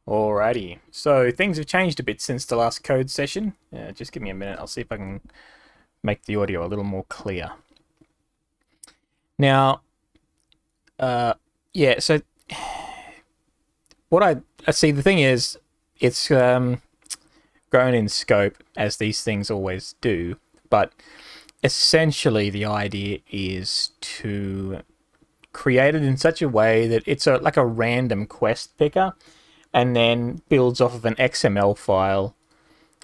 Alrighty, so things have changed a bit since the last code session. Just give me a minute, I'll see if I can make the audio a little more clear. Now, yeah, so what I see, the thing is, it's grown in scope, as these things always do, but essentially the idea is to create it in such a way that it's like a random quest picker, and then builds off of an XML file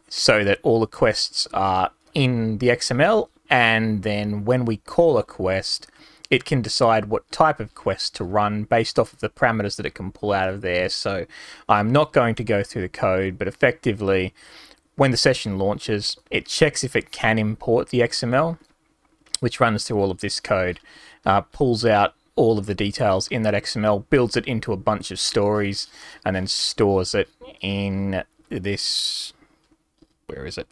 so that all the quests are in the XML, and then when we call a quest, it can decide what type of quest to run based off of the parameters that it can pull out of there. So I'm not going to go through the code, but effectively, when the session launches, it checks if it can import the XML, which runs through all of this code, pulls out all of the details in that XML, builds it into a bunch of stories, and then stores it in this, where is it?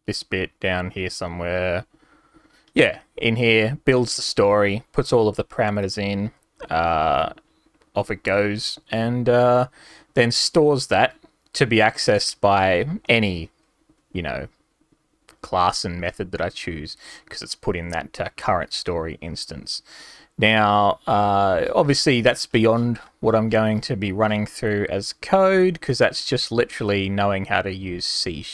This bit down here somewhere. Yeah, in here, builds the story, puts all of the parameters in, off it goes, and then stores that to be accessed by any, class and method that I choose, because it's put in that current story instance. Now, obviously that's beyond what I'm going to be running through as code, because that's just literally knowing how to use C#.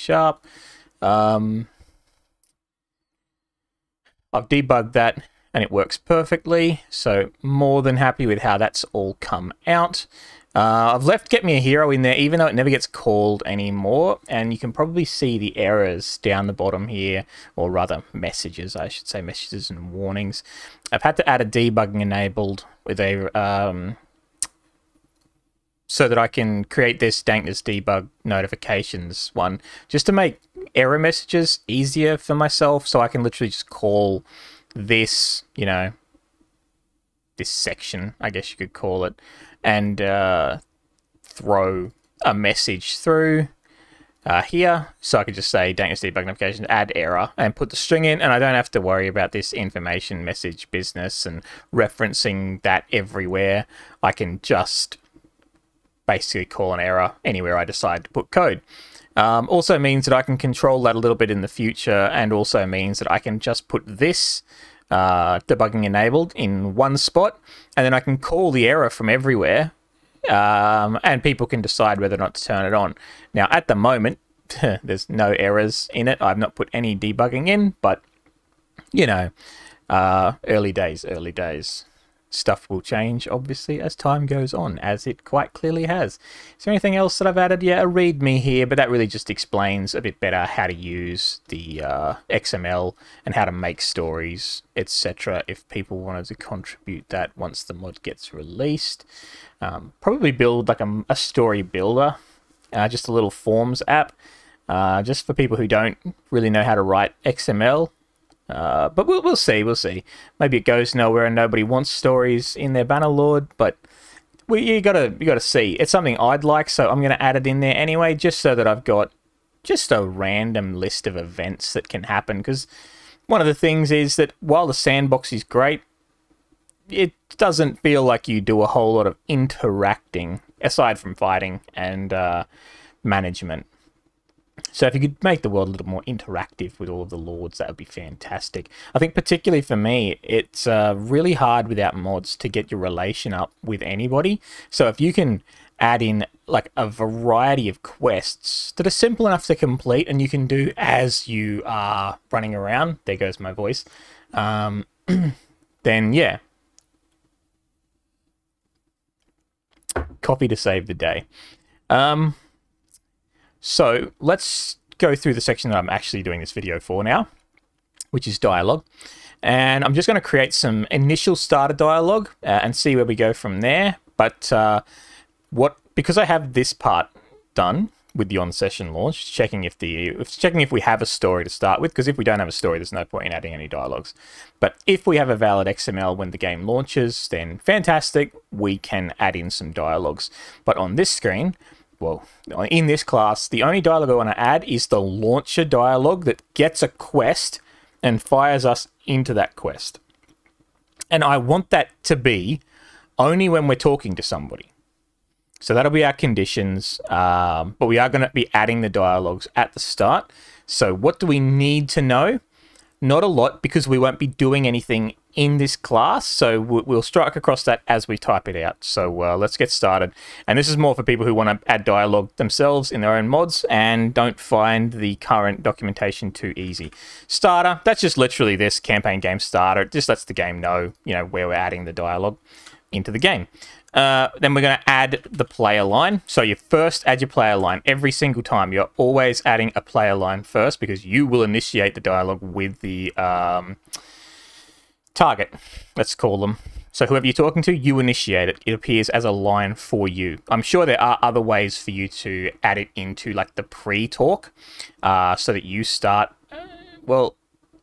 I've debugged that and it works perfectly, so more than happy with how that's all come out. I've left Get Me a Hero in there, even though it never gets called anymore, and you can probably see the errors down the bottom here, or rather messages, I should say, messages and warnings. I've had to add a debugging enabled with a so that I can create this dankness debug notifications one, just to make error messages easier for myself, so I can literally just call this, this section, I guess you could call it, and throw a message through here. So I could just say dankness debug notification, add error, and put the string in, and I don't have to worry about this information message business and referencing that everywhere. I can just basically call an error anywhere I decide to put code. Also means that I can control that a little bit in the future, and also means that I can just put this debugging enabled in one spot, and then I can call the error from everywhere, and people can decide whether or not to turn it on. Now, at the moment, there's no errors in it. I've not put any debugging in, but, early days, early days. Stuff will change, obviously, as time goes on, as it quite clearly has. Is there anything else that I've added? Yeah, a README here, but that really just explains a bit better how to use the XML and how to make stories, etc. if people wanted to contribute that once the mod gets released. Probably build like a story builder, just a little forms app, just for people who don't really know how to write XML. But we'll see, we'll see. Maybe it goes nowhere and nobody wants stories in their Bannerlord, but you gotta see. It's something I'd like, so I'm gonna add it in there anyway, just so that I've got just a random list of events that can happen. Because one of the things is that while the sandbox is great, it doesn't feel like you do a whole lot of interacting aside from fighting and management. So if you could make the world a little more interactive with all of the lords, that would be fantastic. I think particularly for me, it's really hard without mods to get your relation up with anybody. So if you can add in like a variety of quests that are simple enough to complete and you can do as you are running around, there goes my voice, then yeah. Coffee to save the day. So let's go through the section that I'm actually doing this video for now, which is dialogue. And I'm just going to create some initial starter dialogue and see where we go from there. But because I have this part done with the on-session launch, checking if we have a story to start with, because if we don't have a story, there's no point in adding any dialogues. But if we have a valid XML when the game launches, then fantastic, we can add in some dialogues. But on this screen, well, in this class, the only dialogue I want to add is the launcher dialogue that gets a quest and fires us into that quest. And I want that to be only when we're talking to somebody. So that'll be our conditions, but we are going to be adding the dialogues at the start. So what do we need to know? Not a lot, because we won't be doing anything in this class, so we'll strike across that as we type it out. So let's get started. And this is more for people who want to add dialogue themselves in their own mods and don't find the current documentation too easy. Starter, that's just literally this campaign game starter. It just lets the game know, you know, where we're adding the dialogue into the game. Then we're going to add the player line. So you first add your player line every single time. You're always adding a player line first, because you will initiate the dialogue with the target, let's call them. So whoever you're talking to, you initiate it. It appears as a line for you. I'm sure there are other ways for you to add it into like the pre-talk, so that you start. Well,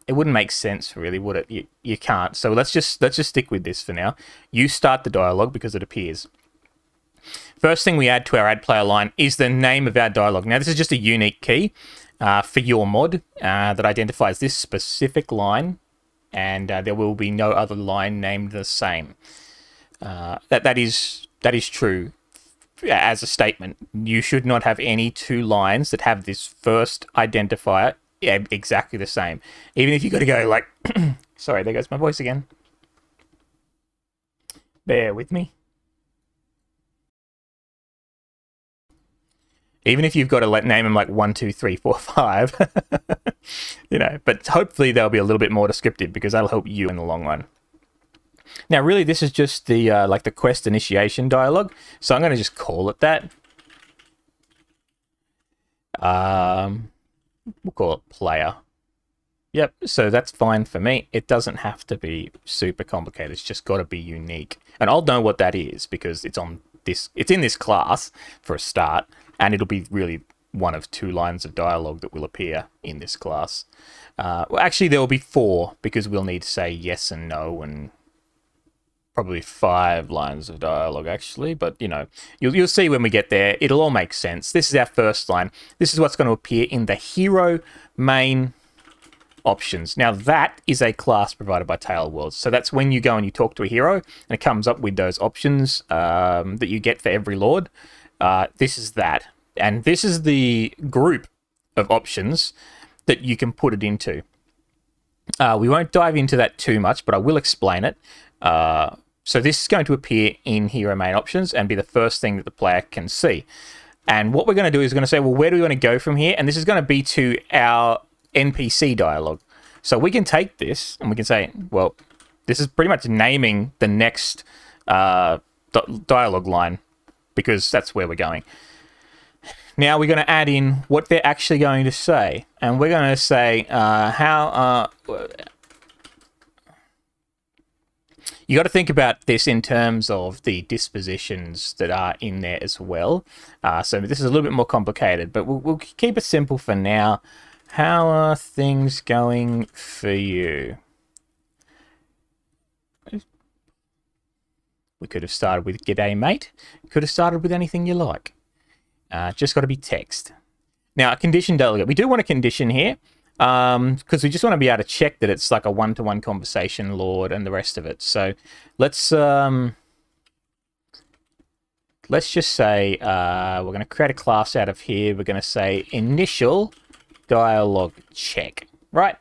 it wouldn't make sense really, would it? You can't. So let's just stick with this for now. You start the dialogue because it appears. First thing we add to our add player line is the name of our dialogue. Now this is just a unique key for your mod that identifies this specific line, and there will be no other line named the same. That is true as a statement. You should not have any two lines that have this first identifier exactly the same. Even if you got to go like, sorry, there goes my voice again. Bear with me. Even if you've got to name them like 1, 2, 3, 4, 5, you know, but hopefully they'll be a little bit more descriptive, because that'll help you in the long run. Now, really, this is just the like the quest initiation dialogue, so I'm going to just call it that. We'll call it player. Yep, so that's fine for me. It doesn't have to be super complicated. It's just got to be unique, and I'll know what that is because it's on this. It's in this class for a start. And it'll be really one of 2 lines of dialogue that will appear in this class. Well, actually, there will be 4, because we'll need to say yes and no, and probably 5 lines of dialogue, actually. But, you know, you'll see when we get there. It'll all make sense. This is our first line. This is what's going to appear in the hero main options. Now, that is a class provided by Tale Worlds. So that's when you go and you talk to a hero, and it comes up with those options that you get for every lord. This is that, and this is the group of options that you can put it into. We won't dive into that too much, but I will explain it. So this is going to appear in hero main options and be the first thing that the player can see. And what we're going to do is we're going to say, well, where do we want to go from here? And this is going to be to our NPC dialogue. So we can take this and we can say, well, this is pretty much naming the next dialogue line, because that's where we're going. Now we're going to add in what they're actually going to say. And we're going to say you got to think about this in terms of the dispositions that are in there as well. So this is a little bit more complicated, but we'll keep it simple for now. How are things going for you? We could have started with "G'day, mate." Could have started with anything you like. Just got to be text. Now, a condition delegate. We do want a condition here because we just want to be able to check that it's like a one-to-one conversation lord and the rest of it. So let's just say we're going to create a class out of here. We're going to say initial dialogue check. Right?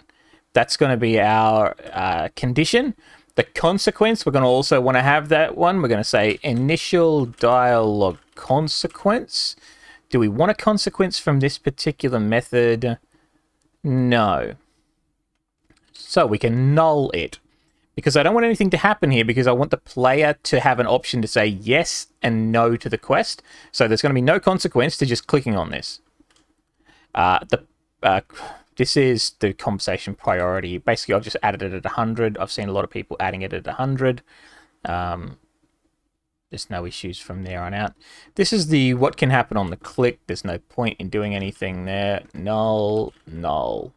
That's going to be our condition. The consequence, we're going to also want to have that one. We're going to say initial dialogue consequence. Do we want a consequence from this particular method? No. So we can null it, because I don't want anything to happen here, because I want the player to have an option to say yes and no to the quest. So there's going to be no consequence to just clicking on this. This is the conversation priority. Basically, I've just added it at 100. I've seen a lot of people adding it at 100. There's no issues from there on out. This is the what can happen on the click. There's no point in doing anything there. Null, null.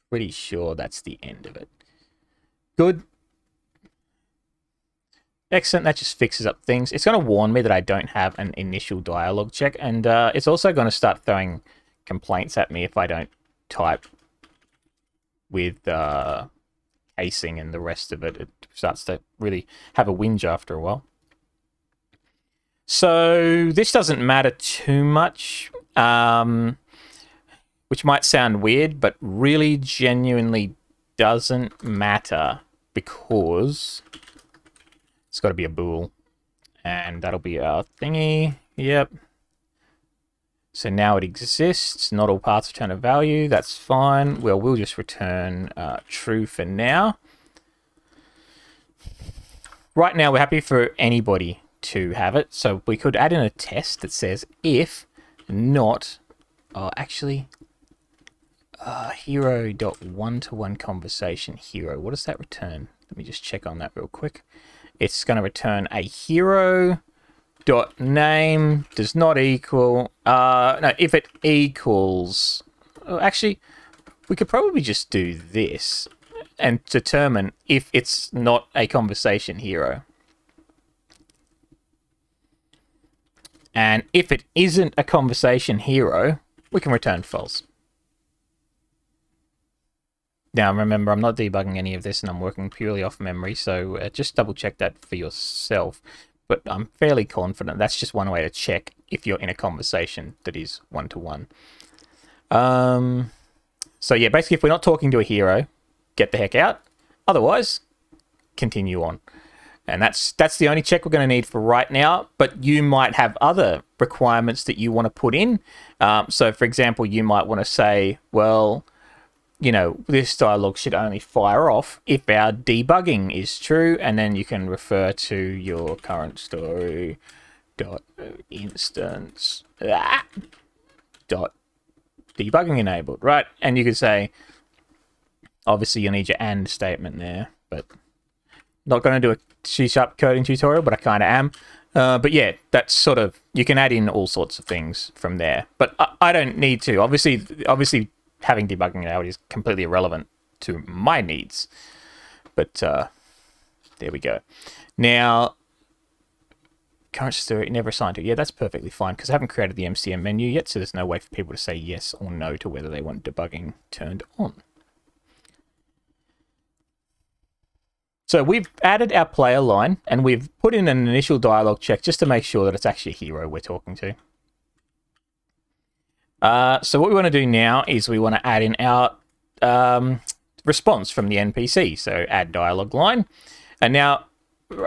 Pretty sure that's the end of it. Good. Excellent. That just fixes up things. It's going to warn me that I don't have an initial dialogue check, and it's also going to start throwing complaints at me if I don't type with casing and the rest of it. It starts to really have a whinge after a while. So this doesn't matter too much, which might sound weird, but really genuinely doesn't matter because it's got to be a bool. And that'll be our thingy. Yep. So now it exists. Not all paths return a value. That's fine. Well, we'll just return true for now. Right now, we're happy for anybody to have it. So we could add in a test that says if not... Oh, actually... hero.one-to-one conversation hero. What does that return? Let me just check on that real quick. It's going to return a hero dot name does not equal no, if it equals actually we could probably just do this and determine if it's not a conversation hero. And if it isn't a conversation hero, we can return false. Now, remember, I'm not debugging any of this and I'm working purely off memory, so just double check that for yourself. But I'm fairly confident that's just one way to check if you're in a conversation that is one-to-one. So yeah, basically, if we're not talking to a hero, get the heck out. Otherwise, continue on. And that's the only check we're going to need for right now. But you might have other requirements that you want to put in. So, for example, you might want to say, well... you know, this dialogue should only fire off if our debugging is true, and then you can refer to your current story dot instance dot debugging enabled, right? And you could say, obviously you need your and statement there, but not going to do a C# coding tutorial, but I kind of am. But yeah, that's sort of, you can add in all sorts of things from there, but I don't need to. Obviously. Having debugging now is completely irrelevant to my needs. But there we go. Now, current story never assigned to. Yeah, that's perfectly fine because I haven't created the MCM menu yet, so there's no way for people to say yes or no to whether they want debugging turned on. So we've added our player line and we've put in an initial dialogue check just to make sure that it's actually a hero we're talking to. So what we want to do now is we want to add in our response from the NPC. So add dialogue line. And now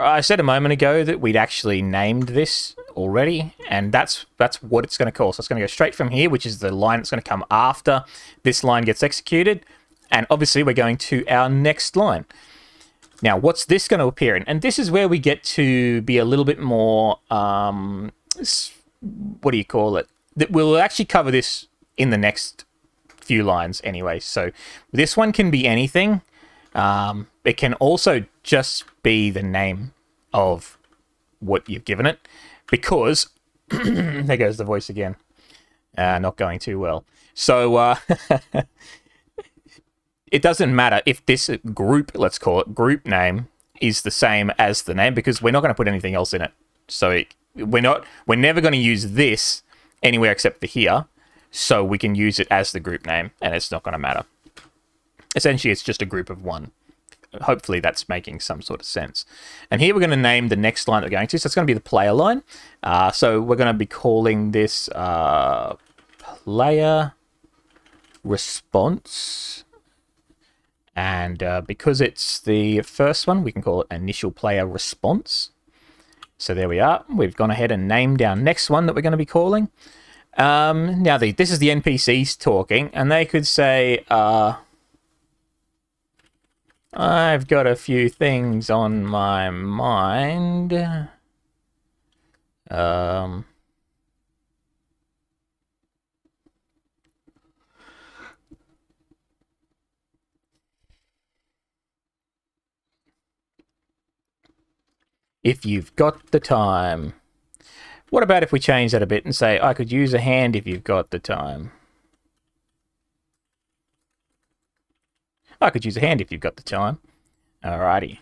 I said a moment ago that we'd actually named this already, and that's what it's going to call. So it's going to go straight from here, which is the line that's going to come after this line gets executed. And obviously we're going to our next line. Now, what's this going to appear in? And this is where we get to be a little bit more, what do you call it? That we'll actually cover this in the next few lines anyway. So this one can be anything. It can also just be the name of what you've given it, because there goes the voice again. Not going too well. So it doesn't matter if this group, let's call it group name, is the same as the name, because we're not going to put anything else in it. So we're never going to use this anywhere except for here, so we can use it as the group name, and it's not going to matter. Essentially, it's just a group of one. Hopefully, that's making some sort of sense. And here we're going to name the next line that we're going to, so it's going to be the player line. So we're going to be calling this player response. And because it's the first one, we can call it initial player response. So there we are. We've gone ahead and named our next one that we're going to be calling. Now, this is the NPCs talking, and they could say, I've got a few things on my mind. If you've got the time. What about if we change that a bit and say, I could use a hand if you've got the time? I could use a hand if you've got the time. Alrighty.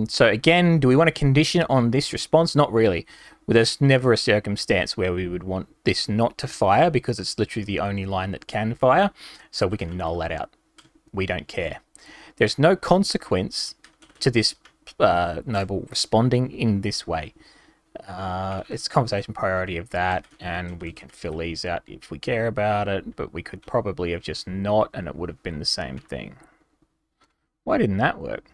So again, do we want to condition on this response? Not really. Well, there's never a circumstance where we would want this not to fire, because it's literally the only line that can fire. So we can null that out. We don't care. There's no consequence to this noble responding in this way. It's conversation priority of that, and we can fill these out if we care about it, but we could probably have just not, and it would have been the same thing. Why didn't that work?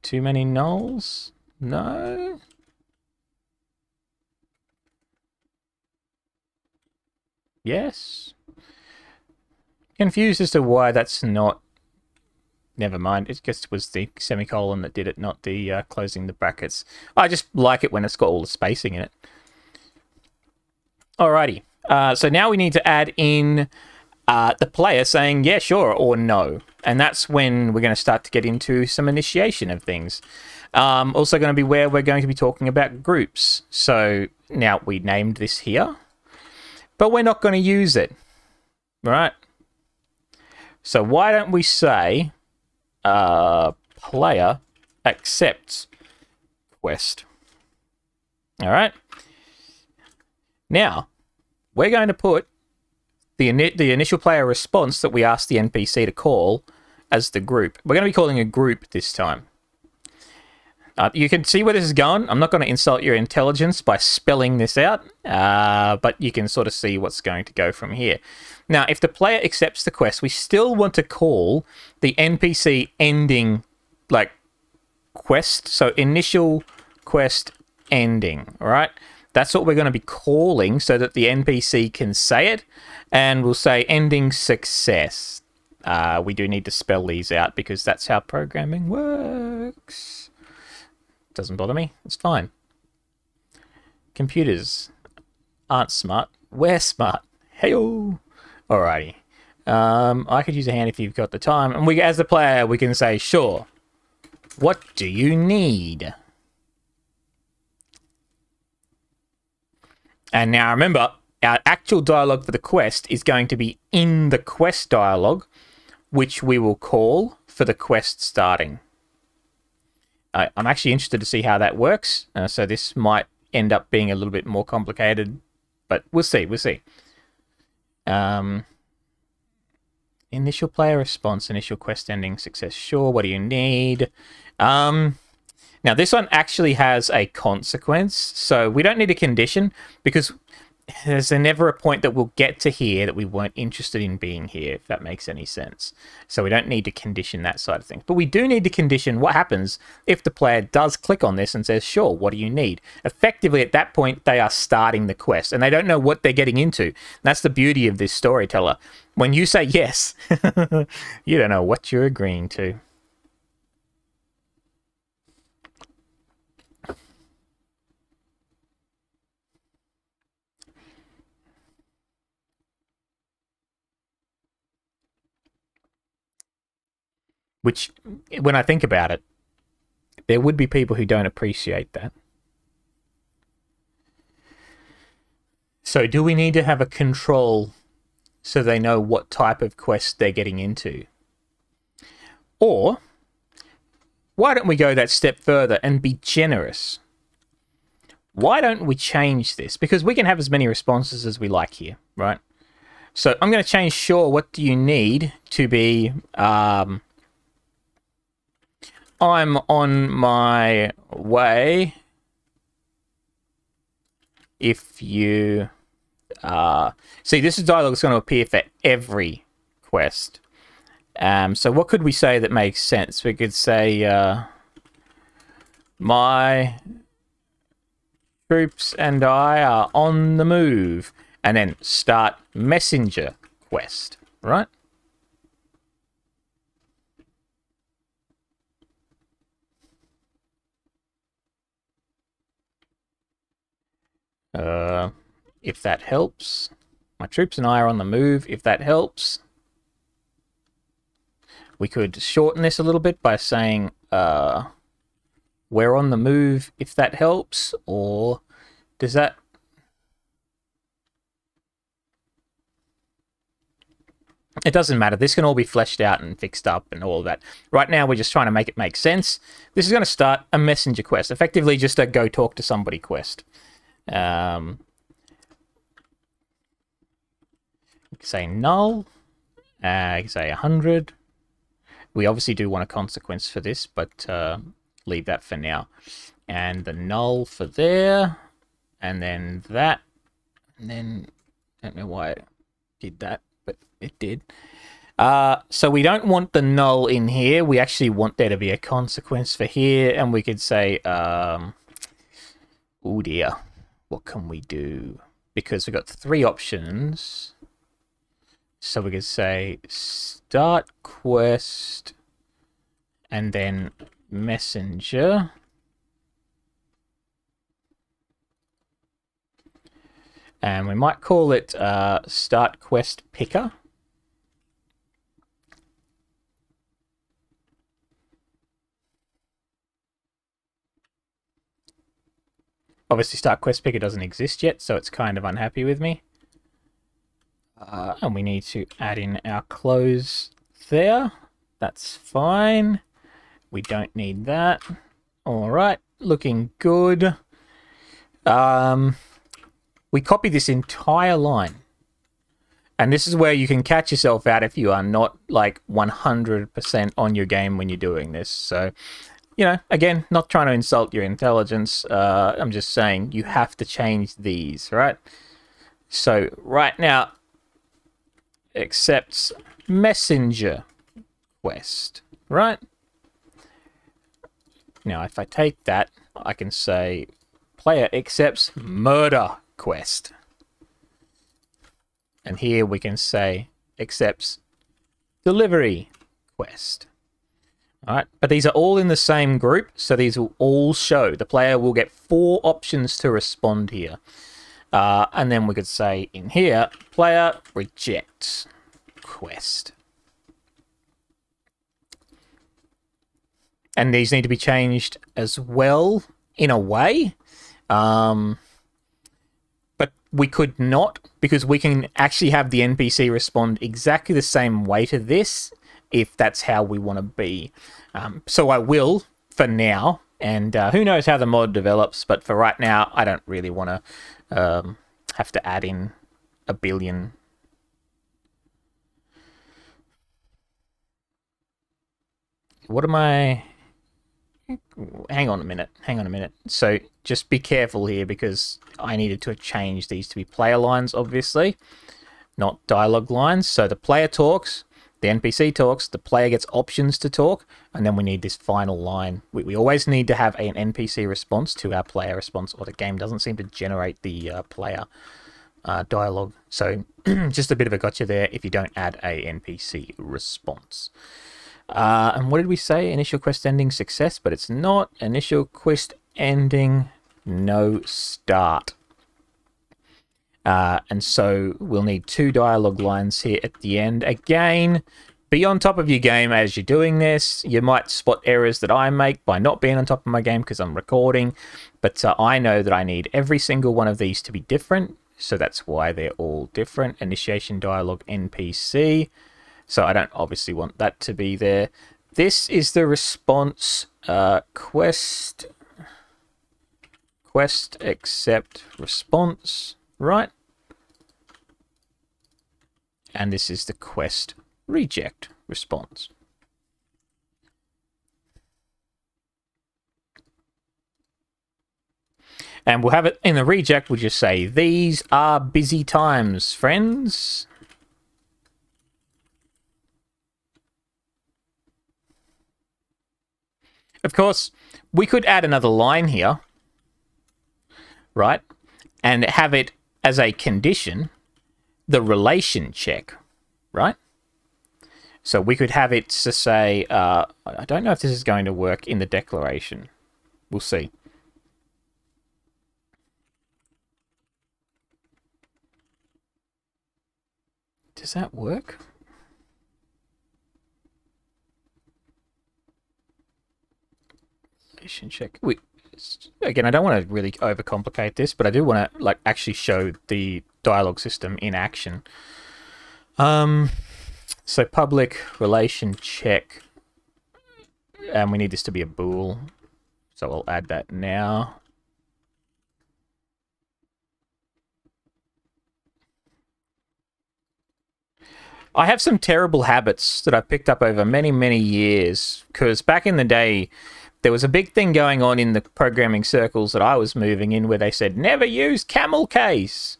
Too many nulls? No? Yes? Confused as to why that's not... Never mind, it just was the semicolon that did it, not the closing the brackets. I just like it when it's got all the spacing in it. Alrighty, so now we need to add in the player saying yeah, sure, or no. And that's when we're going to start to get into some initiation of things. Also going to be where we're going to be talking about groups. So now we named this here, but we're not going to use it, right? So why don't we say player accepts quest. All right. Now, we're going to put the initial player response that we asked the NPC to call as the group. We're going to be calling a group this time. You can see where this is going. I'm not going to insult your intelligence by spelling this out, but you can sort of see what's going to go from here. Now, if the player accepts the quest, we still want to call the NPC ending, like, quest. So initial quest ending, all right? That's what we're going to be calling so that the NPC can say it, and we'll say ending success. We do need to spell these out because that's how programming works. Doesn't bother me. It's fine. Computers aren't smart. We're smart. Hey-o! Alrighty. I could use a hand if you've got the time. And we, as the player, we can say, sure. What do you need? And now remember, our actual dialogue for the quest is going to be in the quest dialogue, which we will call for the quest starting. I'm actually interested to see how that works. So this might end up being a little bit more complicated, but we'll see. We'll see. Initial player response, initial quest ending, success. Sure, what do you need? Now, this one actually has a consequence, so we don't need a condition because there's never a point that we'll get to here that we weren't interested in being here, if that makes any sense. So we don't need to condition that side of things. But we do need to condition what happens if the player does click on this and says, sure, what do you need? Effectively, at that point, they are starting the quest, and they don't know what they're getting into. And that's the beauty of this storyteller. When you say yes, you don't know what you're agreeing to. Which, when I think about it, there would be people who don't appreciate that. So do we need to have a control so they know what type of quest they're getting into? Or, why don't we go that step further and be generous? Why don't we change this? Because we can have as many responses as we like here, right? So I'm going to change sure, what do you need, to be... I'm on my way if you... see, this is dialogue that's going to appear for every quest. So what could we say that makes sense? We could say, my troops and I are on the move. And then start messenger quest, right? If that helps. My troops and I are on the move, if that helps. We could shorten this a little bit by saying, we're on the move, if that helps, or does that... It doesn't matter. This can all be fleshed out and fixed up and all of that. Right now, we're just trying to make it make sense. This is going to start a messenger quest, effectively just a go talk to somebody quest. Say null, say 100. We obviously do want a consequence for this, but leave that for now. and the null for there, and then that, and then I don't know why it did that, but it did. So we don't want the null in here. We actually want there to be a consequence for here, and we could say, oh dear, what can we do? Because we've got 3 options. So we could say start quest and then messenger. And we might call it start quest picker. Obviously, start quest picker doesn't exist yet, so it's kind of unhappy with me. And we need to add in our close there. That's fine. We don't need that. All right, looking good. We copy this entire line. And this is where you can catch yourself out if you are not like 100% on your game when you're doing this. So, you know, again, not trying to insult your intelligence. I'm just saying you have to change these, right? So right now, accepts messenger quest, right? Now, if I take that, I can say player accepts murder quest. And here we can say accepts delivery quest. All right, but these are all in the same group, so these will all show. The player will get 4 options to respond here. And then we could say in here, player rejects quest. And these need to be changed as well in a way. But we could not, because we can actually have the NPC respond exactly the same way to this if that's how we want to be. So I will for now, and who knows how the mod develops, but for right now, I don't really want to have to add in a billion. What am I... Hang on a minute. So just be careful here, because I needed to change these to be player lines, obviously, not dialogue lines. So the player talks, the NPC talks, the player gets options to talk, and then we need this final line. We always need to have an NPC response to our player response, or the game doesn't seem to generate the player dialogue. So just a bit of a gotcha there if you don't add a NPC response. And what did we say? Initial quest ending success, but it's not. Initial quest ending no start. And so we'll need 2 dialogue lines here at the end. Again, be on top of your game as you're doing this. You might spot errors that I make by not being on top of my game because I'm recording, but I know that I need every single one of these to be different, so that's why they're all different. Initiation dialogue NPC. So I don't obviously want that to be there. This is the response quest accept response, right? And this is the quest reject response. And we'll have it in the reject, we'll just say, these are busy times, friends. Of course, we could add another line here, right? And have it as a condition, the relation check, right? So we could have it to say, I don't know if this is going to work in the declaration. We'll see. Does that work? Check. Again, I don't want to really overcomplicate this, but I do want to like actually show the dialogue system in action. So public relation check, and we need this to be a bool, so I'll add that now. I have some terrible habits that I've picked up over many years, because back in the day, there was a big thing going on in the programming circles that I was moving in where they said, never use camel case.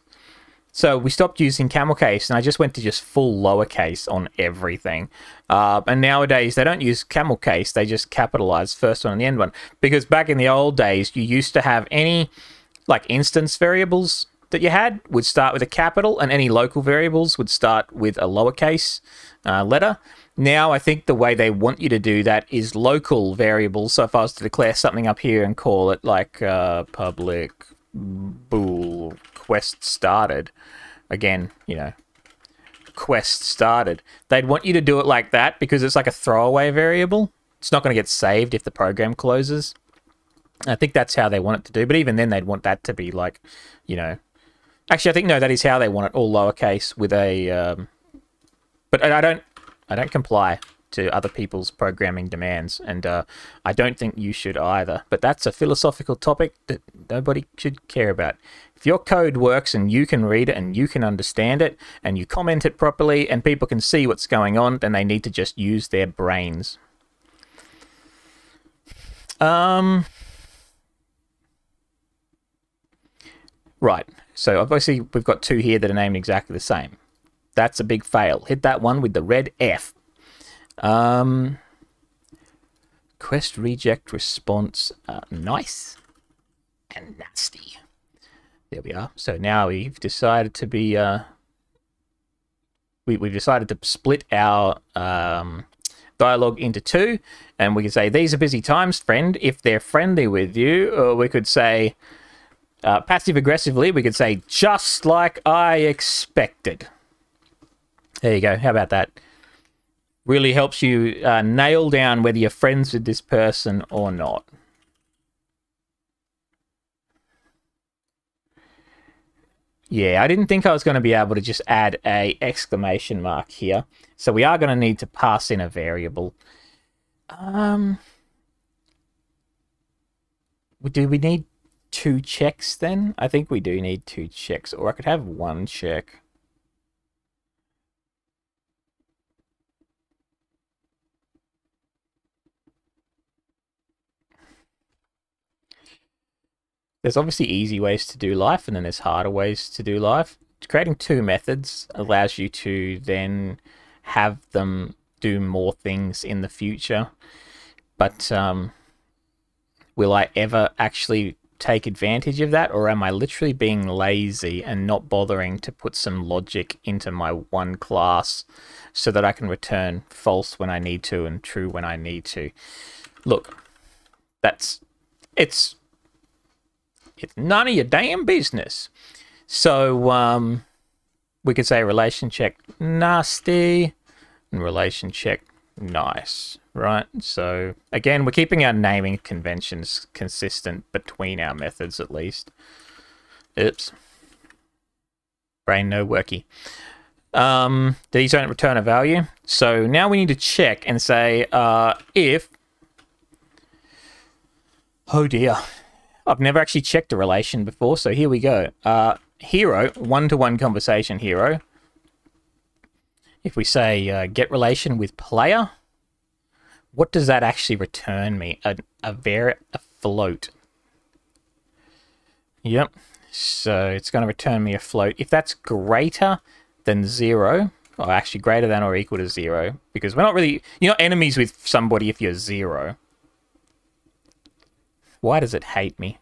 So we stopped using camel case, and I just went to just full lowercase on everything. And nowadays, they don't use camel case. They just capitalize first one and the end one. Because back in the old days, you used to have any like instance variables that you had would start with a capital, and any local variables would start with a lowercase letter. Now, I think the way they want you to do that is local variables. So if I was to declare something up here and call it like public bool quest started, again, you know, quest started, they'd want you to do it like that because it's like a throwaway variable. It's not going to get saved if the program closes. I think that's how they want it to do, but even then they'd want that to be like, you know, actually I think no, that is how they want it, all lowercase with a but I don't comply to other people's programming demands, and I don't think you should either. But that's a philosophical topic that nobody should care about. If your code works and you can read it and you can understand it and you comment it properly and people can see what's going on, then they need to just use their brains. Right, so obviously we've got two here that are named exactly the same. That's a big fail. Hit that one with the red F. Quest reject response, nice and nasty. There we are. So now we've decided to be, we've decided to split our dialogue into two, and we can say, these are busy times, friend, if they're friendly with you, or we could say, passive-aggressively, we could say, just like I expected. There you go. How about that? Really helps you nail down whether you're friends with this person or not. Yeah, I didn't think I was going to be able to just add a exclamation mark here. So we are going to need to pass in a variable. Do we need two checks then? I think we do need two checks, or I could have one check. There's obviously easy ways to do life, and then there's harder ways to do life. Creating two methods allows you to then have them do more things in the future. But will I ever actually take advantage of that, or am I literally being lazy and not bothering to put some logic into my one class so that I can return false when I need to and true when I need to? Look, it's none of your damn business. So we could say relation check nasty and relation check nice, right? So again, we're keeping our naming conventions consistent between our methods at least. Oops. Brain no worky. These don't return a value. So now we need to check and say if... Oh dear. I've never actually checked a relation before, so here we go. Hero, one-to-one conversation hero. If we say get relation with player, what does that actually return me? A float. Yep. So it's going to return me a float. If that's greater than 0, or actually greater than or equal to 0, because we're not really, you're not enemies with somebody if you're 0. Why does it hate me?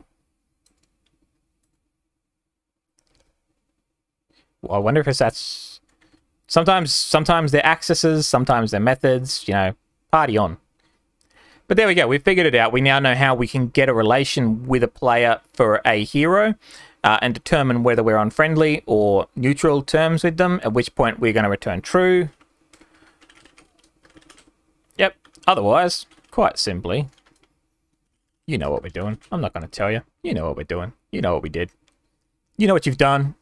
Well, I wonder if that's... Sometimes they're accesses, sometimes they're methods, you know, party on. But there we go, we've figured it out. We now know how we can get a relation with a player for a hero and determine whether we're on friendly or neutral terms with them, at which point we're going to return true. Yep, otherwise, quite simply... You know what we're doing. I'm not going to tell you. You know what we're doing. You know what we did. You know what you've done.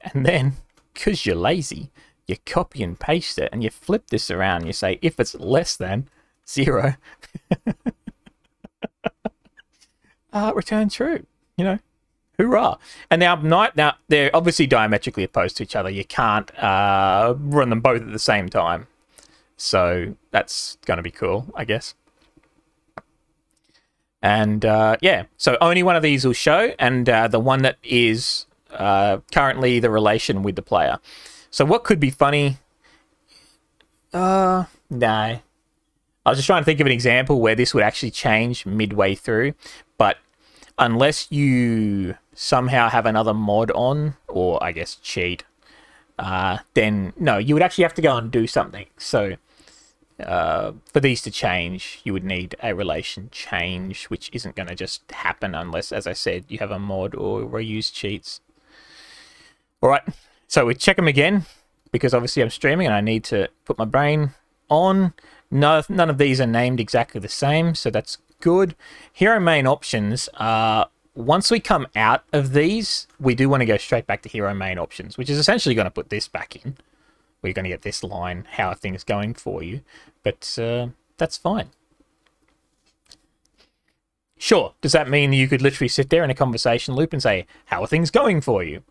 And then, because you're lazy, you copy and paste it and you flip this around. You say, if it's less than 0, return true. You know, hoorah. And now they're obviously diametrically opposed to each other. You can't run them both at the same time. So that's going to be cool, I guess. And yeah, so only one of these will show, and the one that is currently the relation with the player. So what could be funny? No. I was just trying to think of an example where this would actually change midway through, but unless you somehow have another mod on, or I guess cheat, then no, you would actually have to go and do something. So for these to change, you would need a relation change, which isn't going to just happen unless, as I said, you have a mod or reuse cheats. All right, so we check them again, because obviously I'm streaming and I need to put my brain on. No, none of these are named exactly the same, so that's good. Hero main options, once we come out of these, we do want to go straight back to hero main options, which is essentially going to put this back in. We're going to get this line, how are things going for you, but that's fine. Sure, does that mean you could literally sit there in a conversation loop and say, how are things going for you?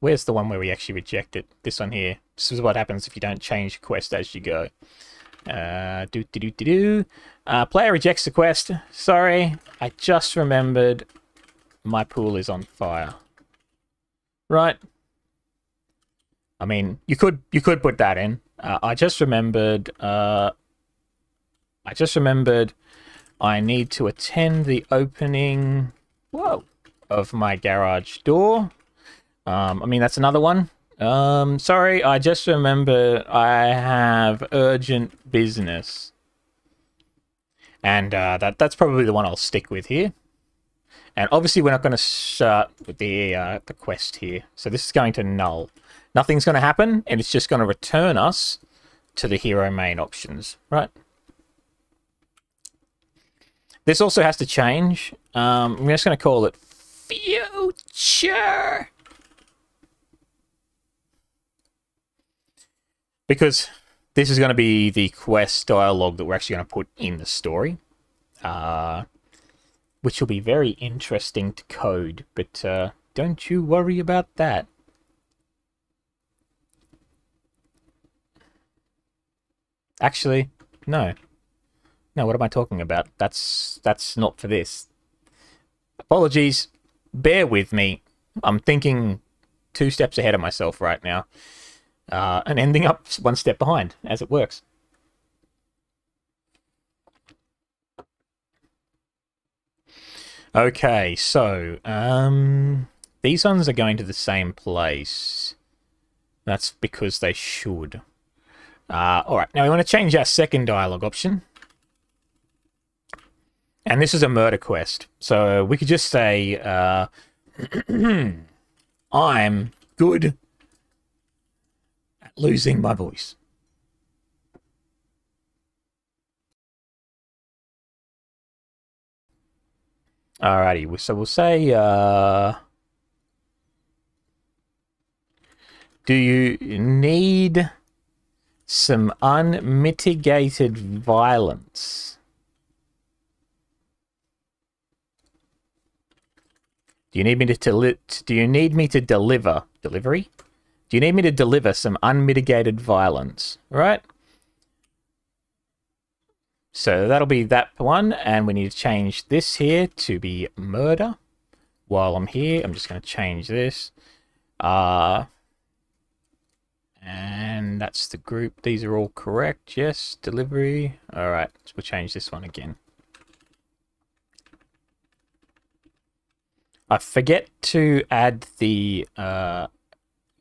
Where's the one where we actually reject it? This one here. This is what happens if you don't change quest as you go. Player rejects the quest. Sorry, I just remembered my pool is on fire. Right. I mean, you could put that in. I just remembered I need to attend the opening of my garage door. I mean, that's another one. Sorry, I just remember I have urgent business. And that's probably the one I'll stick with here. And obviously we're not going to start with the quest here. So this is going to null. Nothing's going to happen, and it's just going to return us to the hero main options, right? This also has to change. I'm just going to call it future. Because this is going to be the quest dialogue that we're actually going to put in the story. Which will be very interesting to code, but don't you worry about that. Actually, no. No, what am I talking about? That's not for this. Apologies. Bear with me. I'm thinking 2 steps ahead of myself right now. And ending up 1 step behind, as it works. Okay, so these ones are going to the same place. That's because they should. Alright, now we want to change our second dialogue option. And this is a murder quest. So we could just say, I'm good at losing my voice. Alrighty, so we'll say, do you need some unmitigated violence? Do you need me to deliver delivery? Do you need me to deliver some unmitigated violence? Right? So that'll be that one, and we need to change this here to be murder. While I'm here, I'm just going to change this. And that's the group. These are all correct. Yes, delivery. All right, so we'll change this one again. I forget to add the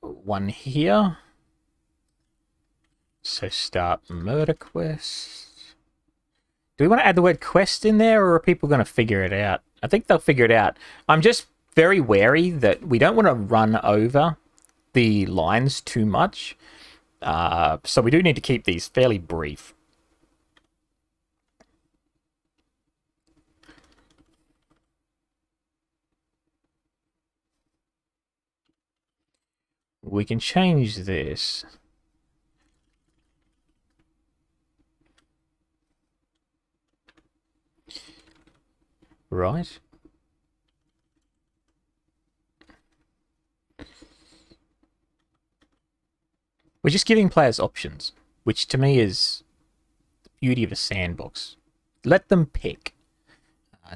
one here. So start murder quest. Do we want to add the word quest in there, or are people going to figure it out? I think they'll figure it out. I'm just very wary that we don't want to run over the lines too much. So we do need to keep these fairly brief. We can change this. Right. We're just giving players options, which to me is the beauty of a sandbox. Let them pick.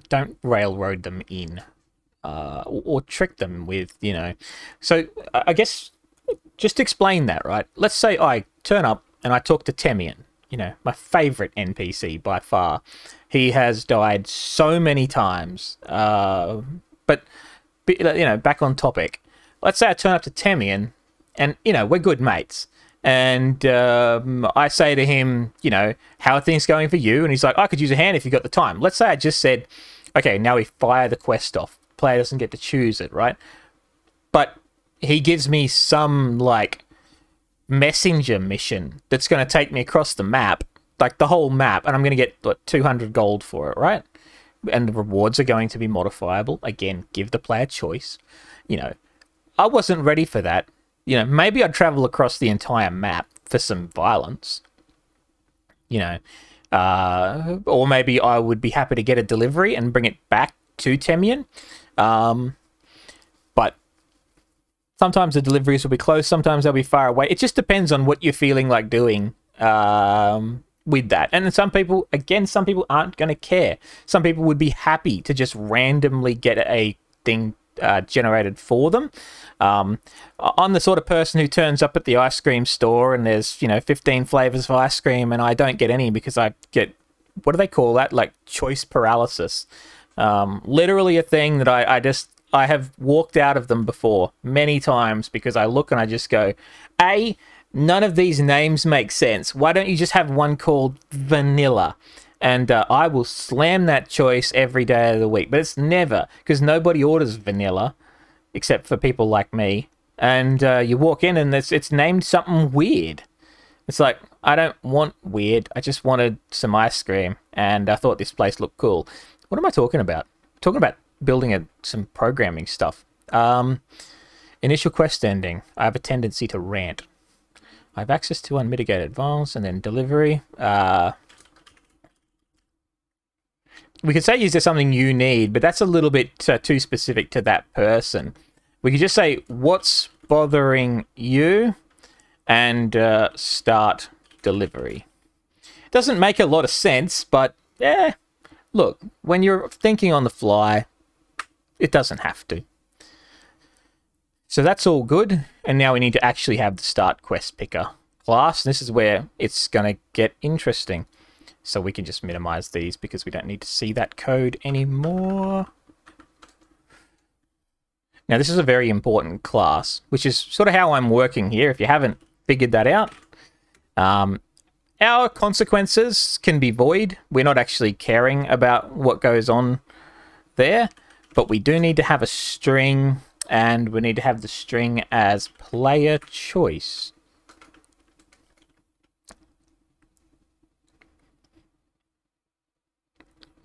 Don't railroad them in. Or trick them with, you know. So I guess just explain that, right? Let's say I turn up and I talk to Temian, you know, my favorite NPC by far. He has died so many times. But, you know, back on topic. Let's say I turn up to Temian and, you know, we're good mates. And I say to him, you know, how are things going for you? And he's like, I could use a hand if you got the time. Let's say I just said, okay, now we fire the quest off. Player doesn't get to choose it, right? But he gives me some, like, messenger mission that's going to take me across the map, like the whole map, and I'm going to get, what, 200 gold for it, right? And the rewards are going to be modifiable. Again, give the player choice. You know, I wasn't ready for that. You know, maybe I'd travel across the entire map for some violence. You know, or maybe I would be happy to get a delivery and bring it back to Temian. But sometimes the deliveries will be close, sometimes they'll be far away. It just depends on what you're feeling like doing with that. And some people, again, some people aren't going to care. Some people would be happy to just randomly get a thing generated for them. I'm the sort of person who turns up at the ice cream store and there's, you know, 15 flavors of ice cream and I don't get any because I get, what do they call that? Like choice paralysis. Literally a thing that I have walked out of them before many times because I look and I just go, A, none of these names make sense. Why don't you just have one called vanilla? And I will slam that choice every day of the week. But it's never, because nobody orders vanilla, except for people like me. And you walk in and it's named something weird. It's like, I don't want weird. I just wanted some ice cream. And I thought this place looked cool. What am I talking about? I'm talking about building some programming stuff. Initial quest ending. I have a tendency to rant. I have access to unmitigated violence and then delivery. We could say, is there something you need? But that's a little bit too specific to that person. We could just say, what's bothering you? And start delivery. Doesn't make a lot of sense, but yeah. Look, when you're thinking on the fly, it doesn't have to. So that's all good. And now we need to actually have the start quest picker class. This is where it's going to get interesting. So we can just minimize these because we don't need to see that code anymore. Now this is a very important class, which is sort of how I'm working here. If you haven't figured that out, our consequences can be void. We're not actually caring about what goes on there, but we do need to have a string, and we need to have the string as player choice.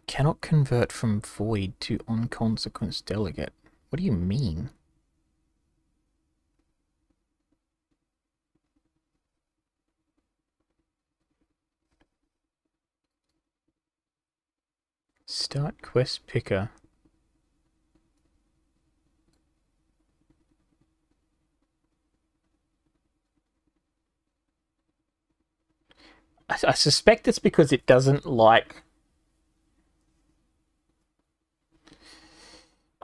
Cannot convert from void to on-consequence delegate. What do you mean? Start quest picker. I suspect it's because it doesn't like...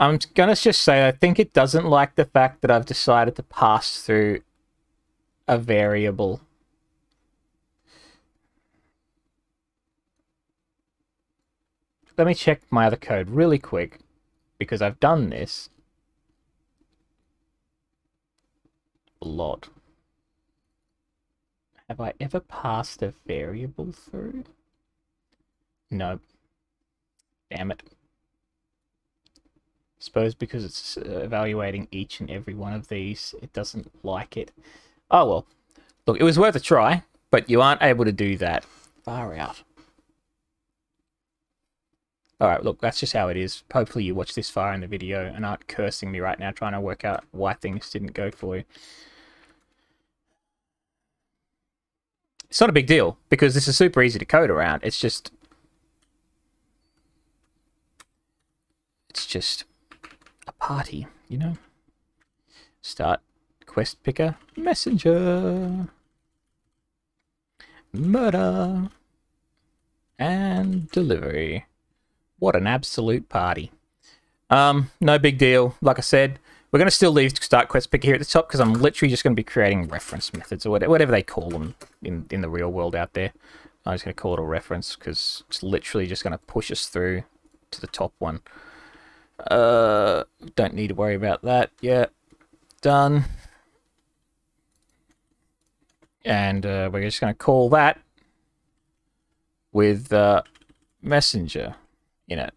I'm going to just say I think it doesn't like the fact that I've decided to pass through a variable. Let me check my other code really quick, because I've done this a lot. Have I ever passed a variable through? No. Damn it. Suppose because it's evaluating each and every one of these, it doesn't like it. Oh well. Look, it was worth a try, but you aren't able to do that. Far out. Alright, look, that's just how it is. Hopefully you watched this far in the video and aren't cursing me right now trying to work out why things didn't go for you. It's not a big deal, because this is super easy to code around. It's just a party, you know? Start quest picker messenger. Murder and delivery. What an absolute party. No big deal. Like I said, we're going to still leave start quest picker here at the top because I'm literally just going to be creating reference methods or whatever they call them in the real world out there. I'm just going to call it a reference because it's literally just going to push us through to the top one. Don't need to worry about that yet. Done. And we're just going to call that with messenger in it.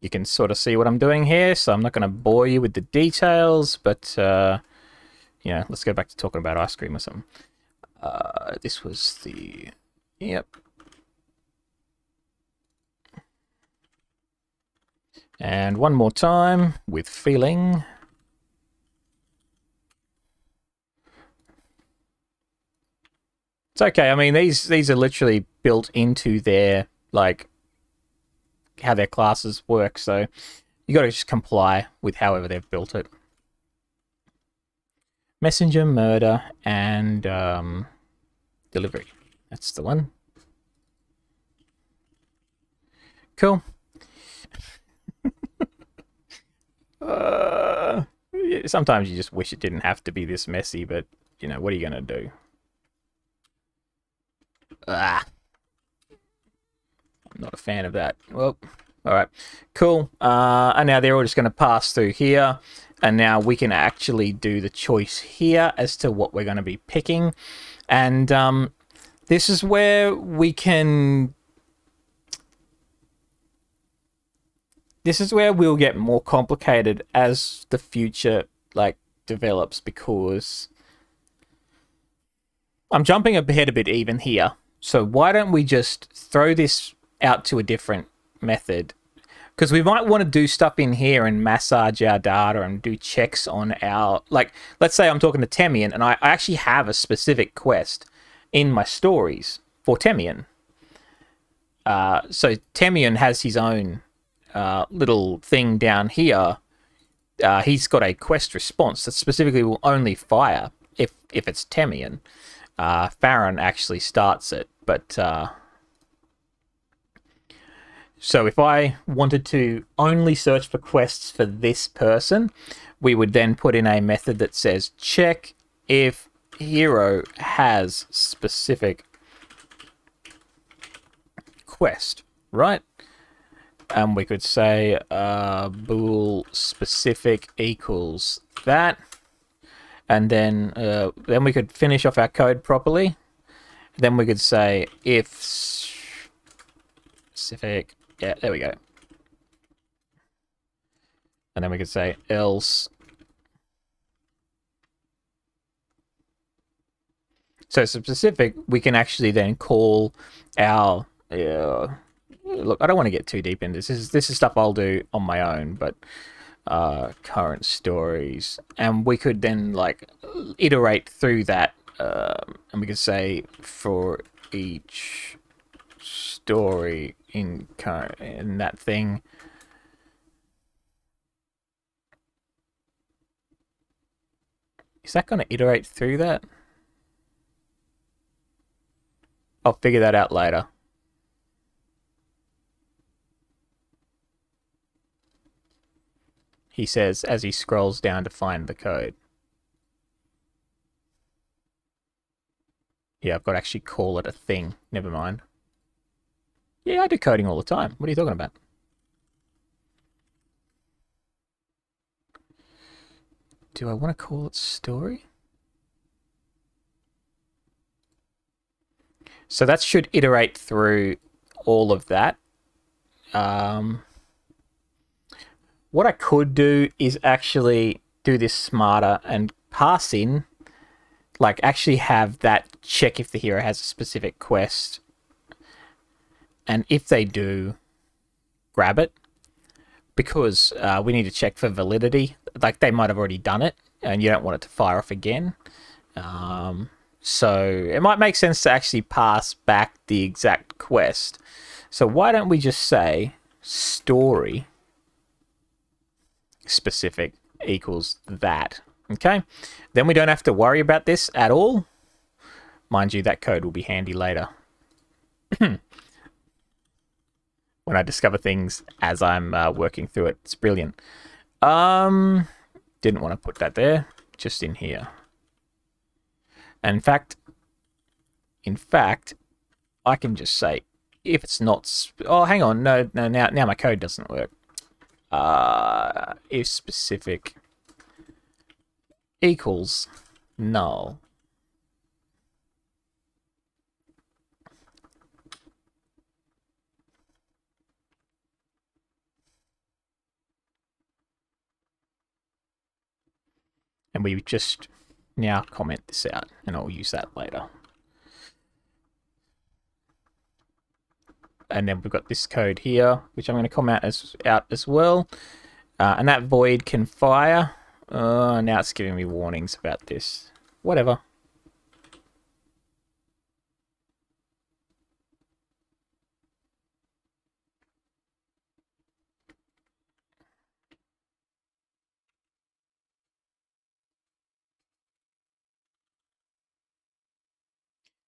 You can sort of see what I'm doing here, so I'm not going to bore you with the details, but yeah, let's go back to talking about ice cream or something. This was the... Yep. And one more time with feeling. It's okay. I mean, these are literally built into their, like, how their classes work, so you got to just comply with however they've built it. Messenger, murder, and delivery. That's the one. Cool. Sometimes you just wish it didn't have to be this messy, but, you know, what are you going to do? I'm not a fan of that. Well, all right, cool. And now they're all just going to pass through here. And now we can actually do the choice here as to what we're going to be picking. And this is where we can... This is where we'll get more complicated as the future, like, develops, because I'm jumping ahead a bit even here. So why don't we just throw this out to a different method? Because we might want to do stuff in here and massage our data and do checks on our... Like, let's say I'm talking to Temian, and I actually have a specific quest in my stories for Temian. So Temian has his own little thing down here. He's got a quest response that specifically will only fire if it's Temian. Farron actually starts it, but... So if I wanted to only search for quests for this person, we would then put in a method that says check if hero has specific quest, right? And we could say bool specific equals that. And then we could finish off our code properly. Then we could say if specific... Yeah, there we go. And then we could say else. So specific, we can actually then call our... look, I don't want to get too deep into this. This is stuff I'll do on my own, but current stories. And we could then, like, iterate through that. And we could say for each story in that thing. Is that going to iterate through that? I'll figure that out later. He says as he scrolls down to find the code. Yeah, I've got to actually call it a thing. Never mind. Yeah, I do coding all the time. What are you talking about? Do I want to call it story? So that should iterate through all of that. What I could do is actually do this smarter and pass in, like actually have that check if the hero has a specific quest. And if they do, grab it, because we need to check for validity. Like, they might have already done it, and you don't want it to fire off again. So it might make sense to actually pass back the exact quest. So why don't we just say story specific equals that, okay? Then we don't have to worry about this at all. Mind you, that code will be handy later. When I discover things as I'm working through it. It's brilliant. Didn't want to put that there. Just in here. And in fact, I can just say, if it's not... Oh, hang on. No, now my code doesn't work. If specific equals null. And we just now comment this out, and I'll use that later. And then we've got this code here, which I'm going to comment out as well. And that void can fire. Now it's giving me warnings about this. Whatever.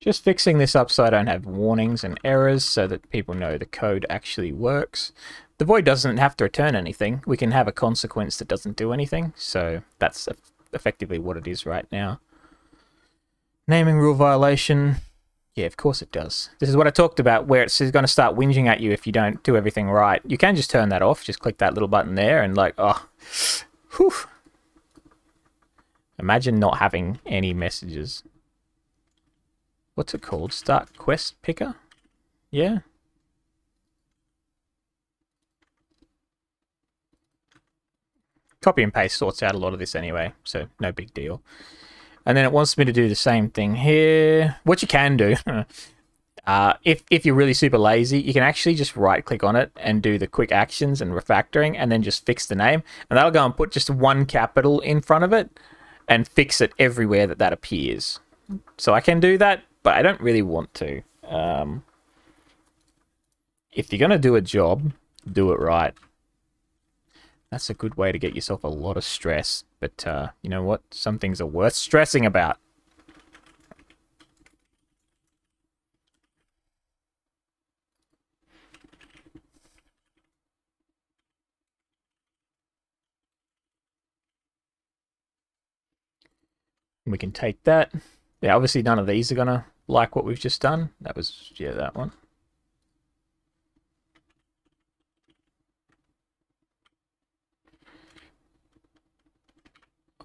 Just fixing this up so I don't have warnings and errors so that people know the code actually works. The void doesn't have to return anything. We can have a consequence that doesn't do anything. So that's effectively what it is right now. Naming rule violation. Yeah, of course it does. This is what I talked about, where it's going to start whinging at you if you don't do everything right. You can just turn that off. Just click that little button there and like, oh, whew. Imagine not having any messages. What's it called? Start quest picker? Yeah. Copy and paste sorts out a lot of this anyway, so no big deal. And then it wants me to do the same thing here. What you can do, if you're really super lazy, you can actually just right click on it and do the quick actions and refactoring and then just fix the name. And that'll go and put just one capital in front of it and fix it everywhere that appears. So I can do that, but I don't really want to. If you're going to do a job, do it right. That's a good way to get yourself a lot of stress. But you know what? Some things are worth stressing about. We can take that. Yeah, obviously none of these are going to like what we've just done. That was, yeah, that one.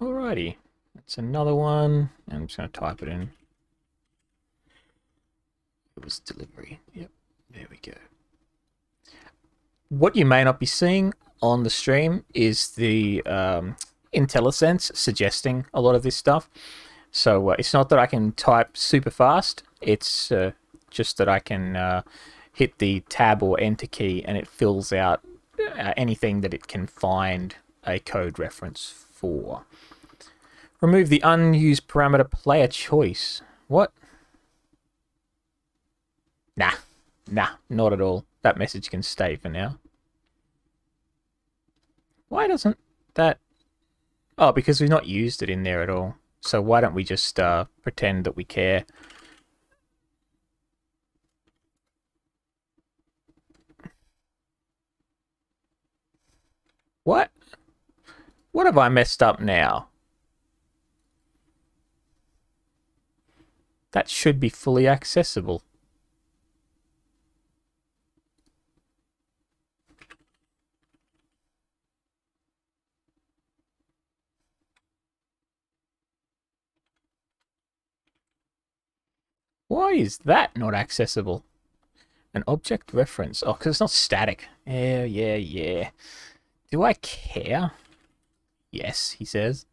Alrighty, that's another one. And I'm just going to type it in. It was delivery. Yep, there we go. What you may not be seeing on the stream is the IntelliSense suggesting a lot of this stuff. So it's not that I can type super fast, it's just that I can hit the tab or enter key and it fills out anything that it can find a code reference for. Remove the unused parameter player choice. What? Nah, not at all. That message can stay for now. Why doesn't that... Oh, because we've not used it in there at all. So why don't we just pretend that we care? What? What have I messed up now? That should be fully accessible. Why is that not accessible? An object reference. Oh, because it's not static. Yeah. Do I care? Yes, he says.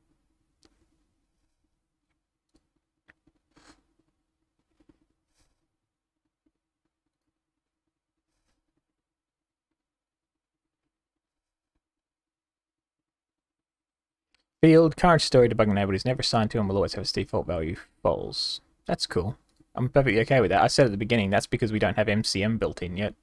Field, current story debug enabled is never assigned to and will always have its default value false. That's cool. I'm perfectly okay with that. I said at the beginning, that's because we don't have MCM built in yet.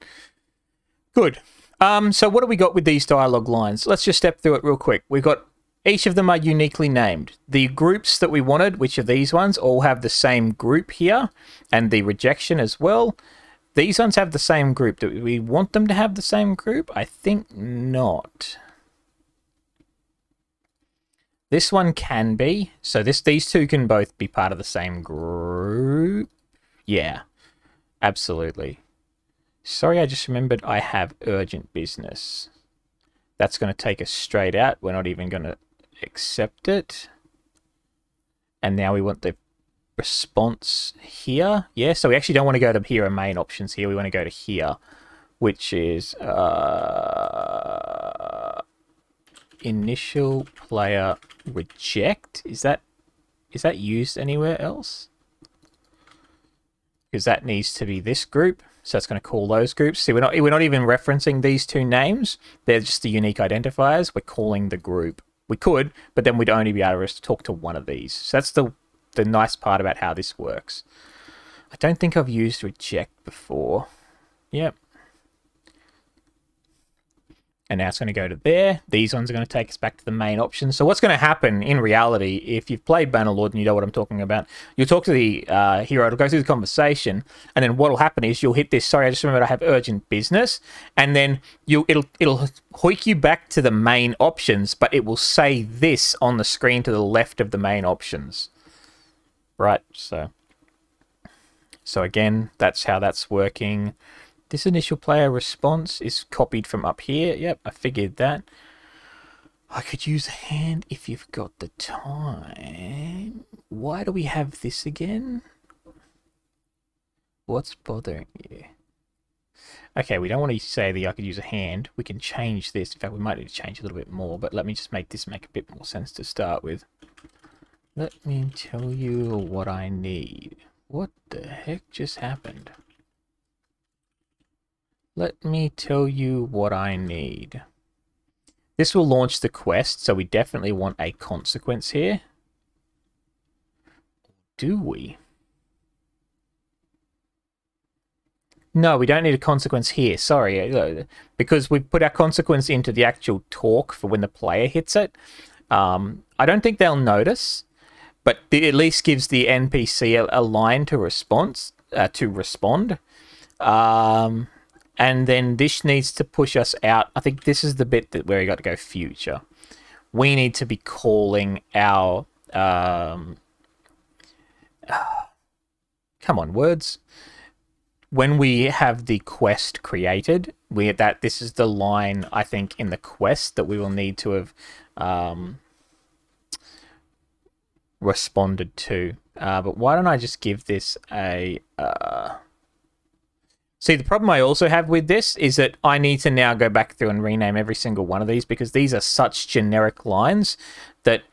Good. So what do we got with these dialogue lines? Let's just step through it real quick. We've got Each of them are uniquely named. The groups that we wanted, which are these ones, all have the same group here, and the rejection as well. These ones have the same group. Do we want them to have the same group? I think not. This one can be. So these two can both be part of the same group. Yeah, absolutely. Sorry, I just remembered I have urgent business. That's going to take us straight out. We're not even going to accept it. And now we want the response here. Yeah, so we actually don't want to go to here and main options here. We want to go to here, which is initial player reject. Is that used anywhere else? Because that needs to be this group. So it's going to call those groups. See, we're not even referencing these two names. They're just the unique identifiers. We're calling the group. We could, but then we'd only be able to talk to one of these. So that's the nice part about how this works. I don't think I've used reject before. Yep. And now it's going to go to there. These ones are going to take us back to the main option. So what's going to happen in reality, if you've played Bannerlord and you know what I'm talking about, you'll talk to the hero, it'll go through the conversation, and then what'll happen is you'll hit this, sorry, I just remembered I have urgent business, and then it'll hoik you back to the main options, but it will say this on the screen to the left of the main options. Right, so again, that's how that's working. This initial player response is copied from up here. Yep, I figured that. I could use a hand if you've got the time. Why do we have this again? What's bothering you? Okay, we don't want to say that I could use a hand. We can change this. In fact, we might need to change a little bit more, but let me just make this make a bit more sense to start with. Let me tell you what I need. What the heck just happened? Let me tell you what I need. This will launch the quest, so we definitely want a consequence here. Do we? No, we don't need a consequence here. Sorry, because we put our consequence into the actual talk for when the player hits it. I don't think they'll notice, but it at least gives the NPC a line to respond. And then this needs to push us out. I think this is the bit where we got to go future. We need to be calling our... come on, words. When we have the quest created, this is the line, I think, in the quest that we will need to have responded to. But why don't I just give this a... See, the problem I also have with this is that I need to now go back through and rename every single one of these because these are such generic lines that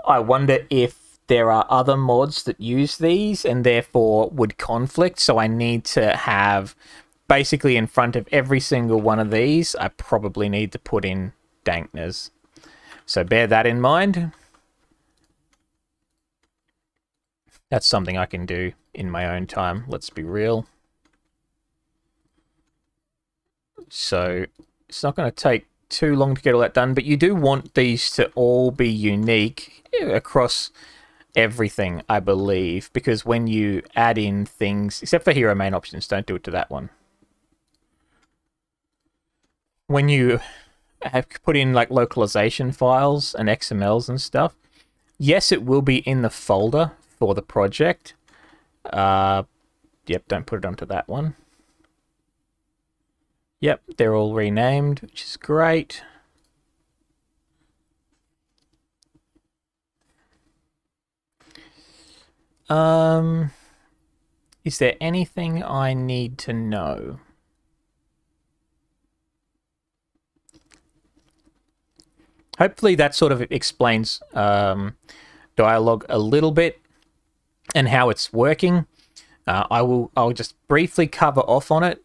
I wonder if there are other mods that use these and therefore would conflict. So I need to have basically in front of every single one of these, I probably need to put in dankness. So bear that in mind. That's something I can do in my own time. Let's be real. So it's not going to take too long to get all that done, but you do want these to all be unique across everything, I believe, because when you add in things, except for hero main options, don't do it to that one. When you have put in like localization files and XMLs and stuff, yes, it will be in the folder for the project. Yep, don't put it onto that one. Yep, they're all renamed, which is great. Is there anything I need to know? Hopefully that sort of explains Dialog a little bit and how it's working. I'll just briefly cover off on it.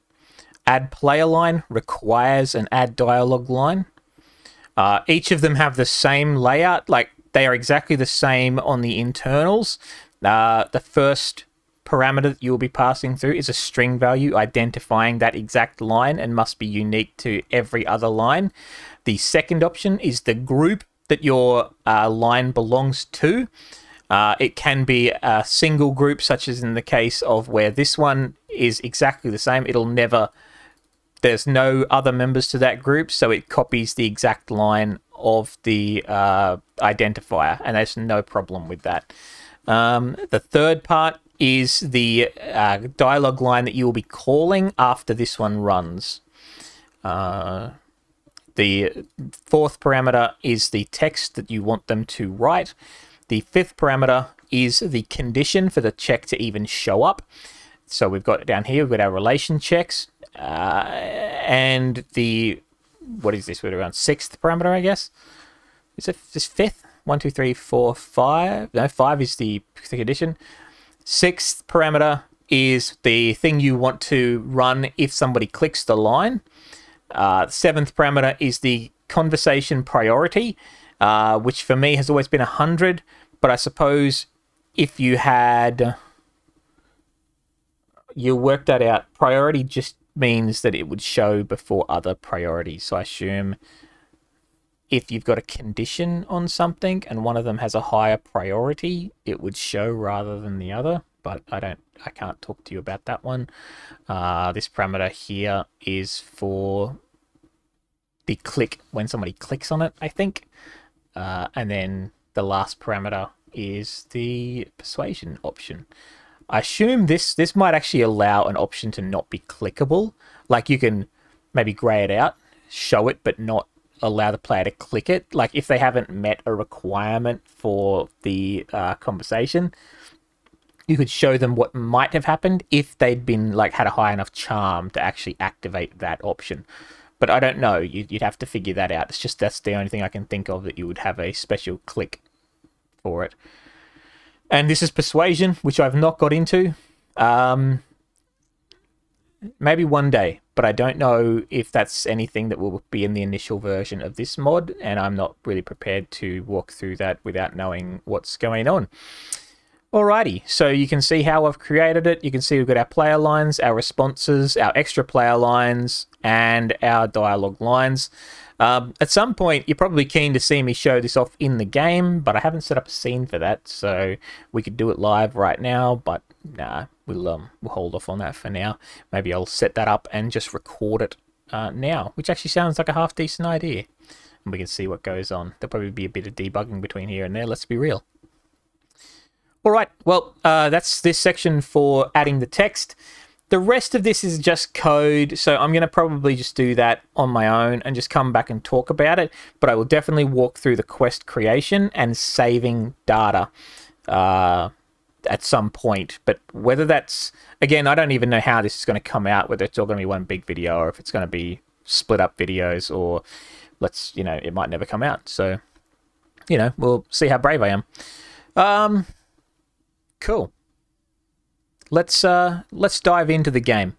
Add player line requires an add dialogue line. Each of them have the same layout, like they are exactly the same on the internals. The first parameter that you will be passing through is a string value identifying that exact line and must be unique to every other line. The second option is the group that your line belongs to. It can be a single group, such as in the case of where this one is exactly the same. It'll never, there's no other members to that group, so it copies the exact line of the identifier, and there's no problem with that. The third part is the dialogue line that you will be calling after this one runs. The fourth parameter is the text that you want them to write. The fifth parameter is the condition for the check to even show up. So we've got down here, we've got our relation checks, and the, what is this? We're around sixth parameter, I guess. Is it this fifth? 1, 2, 3, 4, 5. No, 5 is the condition. Sixth parameter is the thing you want to run if somebody clicks the line. Seventh parameter is the conversation priority, which for me has always been 100. But I suppose if you had, you worked that out, priority just means that it would show before other priorities. So I assume if you've got a condition on something and one of them has a higher priority, it would show rather than the other. But I can't talk to you about that one. This parameter here is for the click when somebody clicks on it, I think. And then the last parameter is the persuasion option. I assume this might actually allow an option to not be clickable. Like you can maybe grey it out, show it, but not allow the player to click it. Like if they haven't met a requirement for the conversation, you could show them what might have happened if they'd been like had a high enough charm to actually activate that option. But I don't know. You'd have to figure that out. It's just that's the only thing I can think of that you would have a special click for it. And this is Persuasion, which I've not got into. Maybe one day, but I don't know if that's anything that will be in the initial version of this mod, and I'm not really prepared to walk through that without knowing what's going on. Alrighty, so you can see how I've created it. You can see we've got our player lines, our responses, our extra player lines, and our dialogue lines. At some point, you're probably keen to see me show this off in the game, but I haven't set up a scene for that, so we could do it live right now, but nah, we'll hold off on that for now. Maybe I'll set that up and just record it now, which actually sounds like a half-decent idea. And we can see what goes on. There'll probably be a bit of debugging between here and there, let's be real. Alright, well, that's this section for adding the text. The rest of this is just code, so I'm going to probably just do that on my own and just come back and talk about it, but I will definitely walk through the quest creation and saving data at some point. But whether that's, again, I don't even know how this is going to come out, whether it's all going to be one big video or if it's going to be split up videos, or it might never come out. So, we'll see how brave I am. Cool. Let's dive into the game.